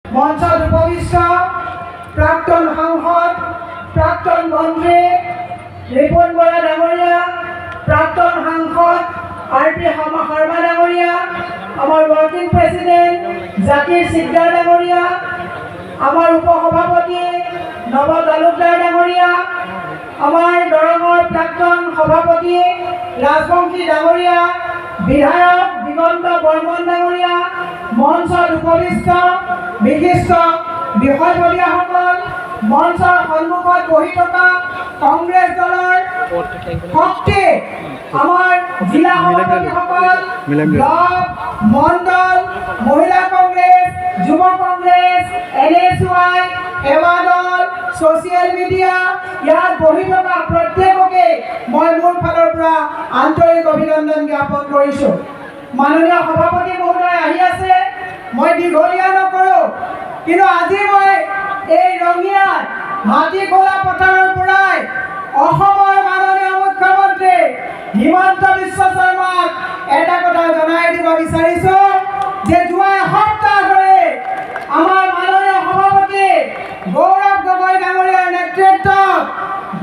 মঞ্চত উপবিষ্ট প্ৰাক্তন সাংসদ, প্ৰাক্তন মন্ত্ৰী ৰিপুণ বৰা ডাঙৰীয়া, প্ৰাক্তন সাংসদ RP শৰ্মা ডাঙৰীয়া, আমাৰ ৱৰ্কিং প্ৰেচিডেণ্ট জাকিৰ সিকদাৰ ডাঙৰীয়া, আমাৰ উপসভাপতি নৱ তালুকদাৰ ডাঙৰীয়া, আমাৰ দৰঙৰ প্ৰাক্তন সভাপতি ৰাজবংশী ডাঙৰীয়া, বিধায়ক দিগন্ত বৰ্মন ডাঙৰীয়া, মঞ্চত উপবিষ্ট বিশিষ্ট বিষয়ববীয়াসকল, মঞ্চৰ সন্মুখত বহি থকা কংগ্ৰেছ দলৰ শক্তি, আমাৰ জিলা সভাপতিসকল, ব্লক, মণ্ডল, মহিলা কংগ্ৰেছ, যুৱ কংগ্ৰেছ, NSY, সেৱা দল, ছ'চিয়েল মিডিয়া, ইয়াত বহি থকা প্ৰত্যেককে মই মোৰ ফালৰ পৰা আন্তৰিক অভিনন্দন জ্ঞাপন কৰিছোঁ। মাননীয় সভাপতি মহোদয় আহি আছে, মই দীঘলীয়া নকৰোঁ, কিন্তু আজি মই এই ৰঙিয়াত হাতীখোলা পথাৰৰ পৰাই অসমৰ মাননীয় মুখ্যমন্ত্ৰী হিমন্ত বিশ্ব শৰ্মাক এটা কথা জনাই দিব বিচাৰিছোঁ যে যোৱা এসপ্তাহ ধৰি আমাৰ মাননীয় সভাপতি গৌৰৱ গগৈ ডাঙৰীয়াৰ নেতৃত্বত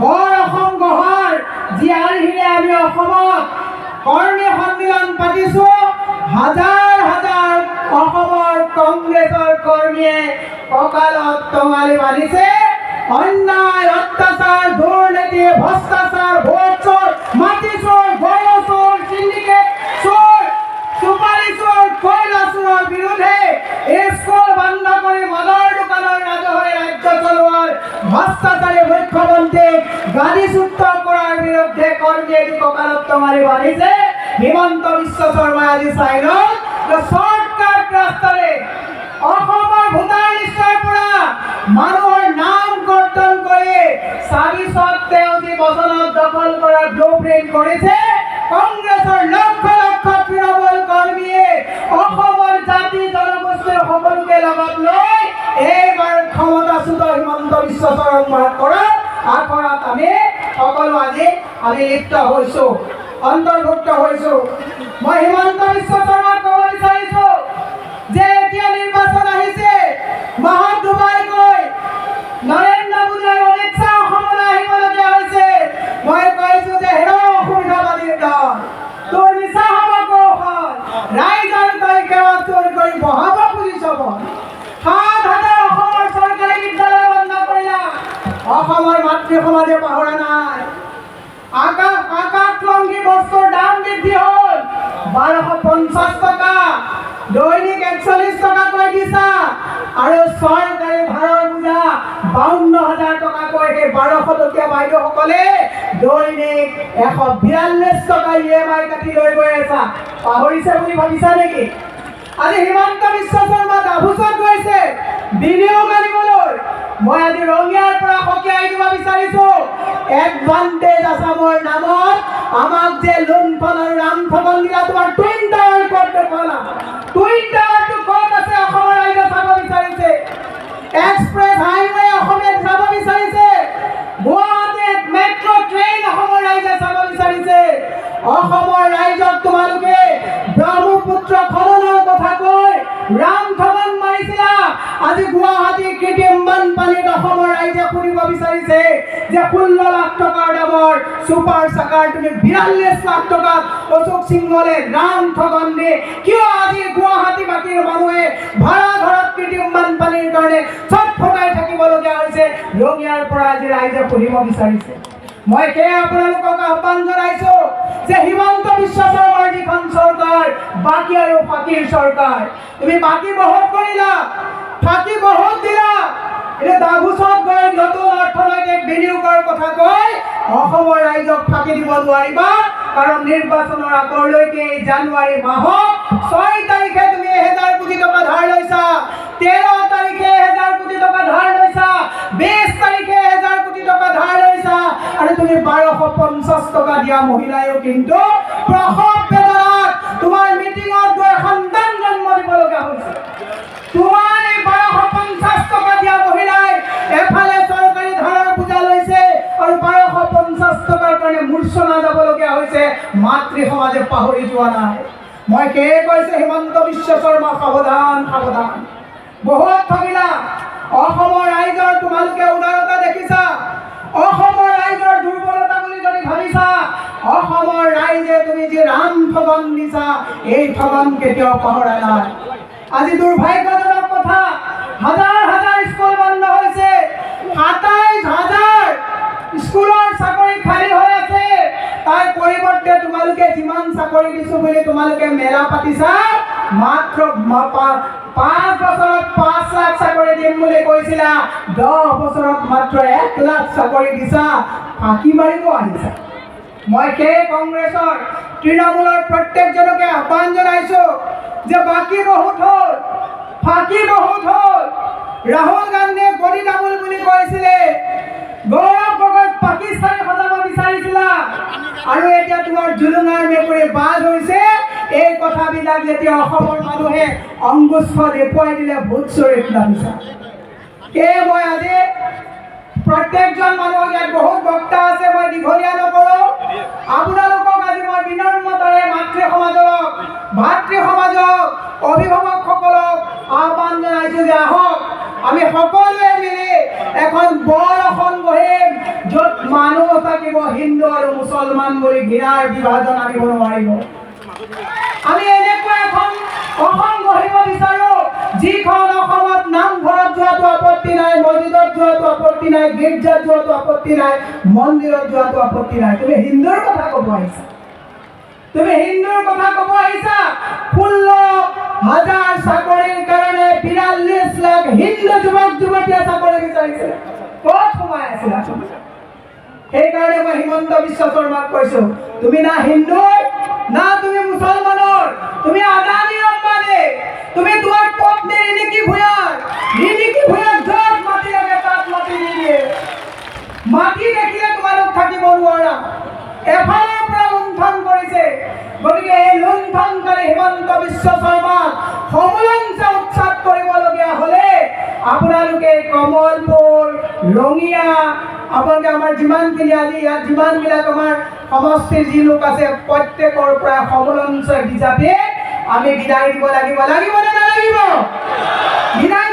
বৰ অসম গঢ়াৰ যি আৰ্হিৰে আমি অসমত কৰ্মী সন্মিলন পাতিছোঁ। হাজাৰ হাজাৰ অসমৰ কংগ্ৰেছৰ কৰ্মীয়ে কঁকালত টঙালি বান্ধিছে। অন্যায়, অত্যাচাৰ, দুৰ্নীতি, ভ্ৰষ্টাচাৰ, ভোট চোৰ, মাটি চোৰ, গৰু চোৰ, চিণ্ডিকেট চোৰ, চুপাৰী চোৰ, কয়লা চোৰৰ বিৰুদ্ধে স্কুল বন্ধ কৰি মদৰ দোকানৰ ৰাজহৰে ৰাজ্য চলোৱাৰ ভ্ৰষ্টাচাৰী মুখ্যমন্ত্ৰীক গাড়ীচ্যুত কৰাৰ বিৰুদ্ধে কৰ্মীয়ে কঁকালত টঙালি বান্ধিছে। হিমন্ত বিশ্ব শৰ্মাই আজি চাই লওক চৰ্টকাট ৰাস্তাৰে অসমৰ ভোটাৰ লিষ্টৰ পৰা মানুহৰ নাম কৰ্তন কৰি চাবিচত তেওঁ যি বচনত দখল কৰাৰ ব্লুপ্ৰিণ্ট কৰিছে। কংগ্ৰেছৰ লক্ষ লক্ষ তৃণমূল কৰ্মীয়ে অসমৰ জাতি জনগোষ্ঠীৰ সকলোকে লগত লৈ এইবাৰ ক্ষমতাচ্যুত হিমন্ত বিশ্ব শৰ্মাক কৰাৰ আখৰাত আমি সকলো আজি লিপ্ত হৈছোঁ, অন্তৰ্ভুক্ত হৈছোঁ। মই হিমন্ত বিশ্ব শৰ্মাক ক'ব বিচাৰিছোঁ যে এতিয়া নিৰ্বাচন আহিছে, মাহত দুবাৰকৈ নৰেন্দ্ৰ মোদী আৰু অমিত শ্বাহ অসমলৈ আহিবলগীয়া হৈছে। মই কৈছোঁ যে হেৰ অসুবিধাবাদীৰ দল, তোৰ নিচা হ'ব কৌশল, ৰাইজৰ তই সেৱা চোৰ কৰি বহাব খুজিছ। ৭,০০০ অসমৰ চৰকাৰী বিদ্যালয় বন্ধ কৰিলা, অসমৰ মাতৃ সমাজে পাহৰা নাই। আকাশলংঘী বস্তুৰ দাম বৃদ্ধি হ'ল ১২৫০ টকা, দৈনিক ৪১ টকাকৈ দিছা, আৰু চৰকাৰী ভাড়াৰ বোজা ৫২,০০০ টকাকৈ সেই ১২০০ টকীয়া বাইদেউসকলে দৈনিক ১৪২ টকা EMI কাটি লৈ গৈ আছা। পাহৰিছে বুলি ভাবিছা নেকি? আজি হিমন্ত বিশ্ব শৰ্মা ডাভোছত গৈছে বিনিয়োগ আনিবলৈ। মই আজি ৰঙিয়াৰ পৰা সকীয়াই দিব বিচাৰিছোঁ, এডভান্টেজ আছামৰ নামত আমাক যে লুণ্ঠন আৰু ৰামঠগন দিলা, তোমাৰ টুইন টাৱাৰ ক'ত দেখুৱালা? টুইন টাৱাৰটো ক'ত আছে অসমৰ ৰাইজে চাব বিচাৰিছে। এক্সপ্ৰেছ হাইৱে অসমে চাব বিচাৰিছে, গুৱাহাটীত মেট্ৰ' ট্ৰেইন অসমৰ ৰাইজে চাব বিচাৰিছে। অসমৰ ৰাইজক তোমালোকে ব্ৰহ্মপুত্ৰ খননৰ কথা কৈ ৰামঠগন মাৰিছিলা। আজি গুৱাহাটীৰ কৃত্ৰিম বানপানীত অসমৰ ৰাইজে শুনিব বিচাৰিছে যে ১৬ লাখ টকাৰ দামৰ ছুপাৰ চাকাৰ তুমি ৪২ লাখ টকাত অশোক সিংহলে ৰামঠগন দি কিয় আজি গুৱাহাটীবাসীৰ মানুহে ভাড়া ঘৰত কৃত্ৰিম বানপানীৰ কাৰণে ছটফটাই থাকিবলগীয়া হৈছে, ৰঙিয়াৰ পৰা আজি ৰাইজে শুনিব বিচাৰিছে। মই সেয়ে আপোনালোকক আহ্বান জনাইছোঁ যে হিমন্ত বিশ্ব শৰ্মাৰ যিখন চৰকাৰ বাকী আৰু ফাঁকিৰ চৰকাৰ, তুমি বাকী বহুত কৰিলা, ফাঁকি বহুত দিলা। এতিয়া ডাভোছত গৈ নতুন অৰ্থনৈতিক বিনিয়োগৰ কথা কৈ অসমৰ ৰাইজক ফাঁকি দিব নোৱাৰিবা, কাৰণ নিৰ্বাচনৰ আগলৈকে এই জানুৱাৰী মাহত ৬ তাৰিখে তুমি ১,০০০ কোটি টকা ধাৰ লৈছা, ১৩ তাৰিখে ১,০০০ কোটি টকা ধাৰ লৈছা, ২০ তাৰিখে ১,০০০ কোটি টকা ধাৰ লৈছা, আৰু তুমি ১২৫০ টকা দিয়া মহিলায়ো কিন্তু প্ৰসৱ বেদনাত তোমাৰ মিটিঙত গৈ সন্তান জন্ম দিবলগীয়া হৈছে। তোমাৰ এই ১২৫০ টকা দিয়া মহিলাই এফালে চৰকাৰী ধাৰৰ পূজা লৈছে আৰু ১২৫০ টকাৰ কাৰণে মূৰ্ছনা যাবলগীয়া হৈছে। মাতৃ সমাজে পাহৰি যোৱা নাই। মই সেয়ে কৈছোঁ হিমন্ত বিশ্ব শৰ্মা সাৱধান, সাৱধান। বহুত ঠগিলা। অসমৰ ৰাইজৰ তোমালোকে উদাৰতা দেখিছা, অসমৰ ৰাইজৰ দুৰ্বলতা বুলি যদি ভাবিছা, অসমৰ ৰাইজে তুমি যে ৰাম ঠগন দিছা, এই ঠগন কেতিয়াও পাহৰা নাই। আজি দুৰ্ভাগ্যজনক কথা, হাজাৰ হাজাৰ স্কুল বন্ধ হৈছে, ২৭,০০০ স্কুলৰ চাকৰি খালী হৈ আছে। তাৰ পৰিৱৰ্তে তোমালোকে যিমান চাকৰি দিছো বুলি তোমালোকে মেলা পাতিছা, মাত্ৰ ৫ বছৰত ৫ লাখ চাকৰি দিম বুলি কৈছিলা, ১০ বছৰত মাত্ৰ ১ লাখ চাকৰি দিছা, ফাঁকি মাৰিব আহিছা। মই সেই কংগ্ৰেছৰ তৃণমূলৰ প্ৰত্যেকজনকে আহ্বান জনাইছো যে বাকী বহুত হ'ল, ফাঁকি বহুত হ'ল। ৰাহুল গান্ধীয়ে গদি তামোল বুলি কৈছিলে, গৌৰৱ গগৈক পাকিস্তানী সজাব বিচাৰিছিলা, আৰু এতিয়া তোমাৰ জুলুঙাৰ মেকুৰী বাজ হৈছে। এই কথাবিলাক যেতিয়া অসমৰ মানুহে অংগুষ্ঠ দেখুৱাই দিলে, ভোট চৰিত নামিছা। সেয়ে মই আজি প্ৰত্যেকজন মানুহক, ইয়াত বহুত বক্তা আছে, মই দীঘলীয়া নকৰোঁ। আপোনালোকক আজি মই বিনম্ৰতাৰে ভাতৃ সমাজক, অভিভাৱকসকলক আহ্বান জনাইছোঁ যে আহক, আমি সকলোৱে মিলি এখন বৰ আসন বহিম, য'ত মানুহ থাকিব, হিন্দু আৰু মুছলমান বুলি ঘৃণাৰ বিভাজন আনিব নোৱাৰিব। আমি এনেকুৱা এখন অসম গঢ়িব বিচাৰো, যিখন অসমত নামঘৰত যোৱাটো আপত্তি নাই, মছজিদত যোৱাটো আপত্তি নাই, গীৰ্জাত যোৱাটো আপত্তি নাই, মন্দিৰত যোৱাটো আপত্তি নাই। তুমি হিন্দুৰ কথা ক'ব আহিছা, তুমি হিন্দুৰ কথা ক'ব আহিছা। ১৬,০০০ চাকৰিৰ কাৰণে ৪২ লাখ হিন্দু যুৱক যুৱতীয়ে চাকৰি বিচাৰিছে। ক'ত সোমাই আছিলা? সেইকাৰণে মই হিমন্ত বিশ্ব শৰ্মাক কৈছো, তুমি না হিন্দুৰ না তুমি মুছলমানৰ, তুমি আদানী আম্বানী, তুমি তোমাৰ পত্নী ৰিণিকী ভূঞাৰ য'ত মাটি লাগে তাত মাটি নিদিয়ে। মাটি দেখিলে তোমালোক থাকিব নোৱাৰা, এফালৰ পৰা লুণ্ঠন কৰিছে। গতিকে এই লুণ্ঠনকাৰী হিমন্ত বিশ্ব শৰ্মাক সমুলঞ্চ উৎখাত কৰিবলগীয়া হ'লে আপোনালোকে কমলপুৰ, ৰঙিয়া, আপোনালোকে আমাৰ যিমানখিনি আজি ইয়াত যিমানবিলাক আমাৰ সমষ্টিৰ যি লোক আছে, প্ৰত্যেকৰ পৰা সমুলঞ্চ হিচাপে আমি বিদায় দিব লাগিব। লাগিবনে নালাগিব? বিদায়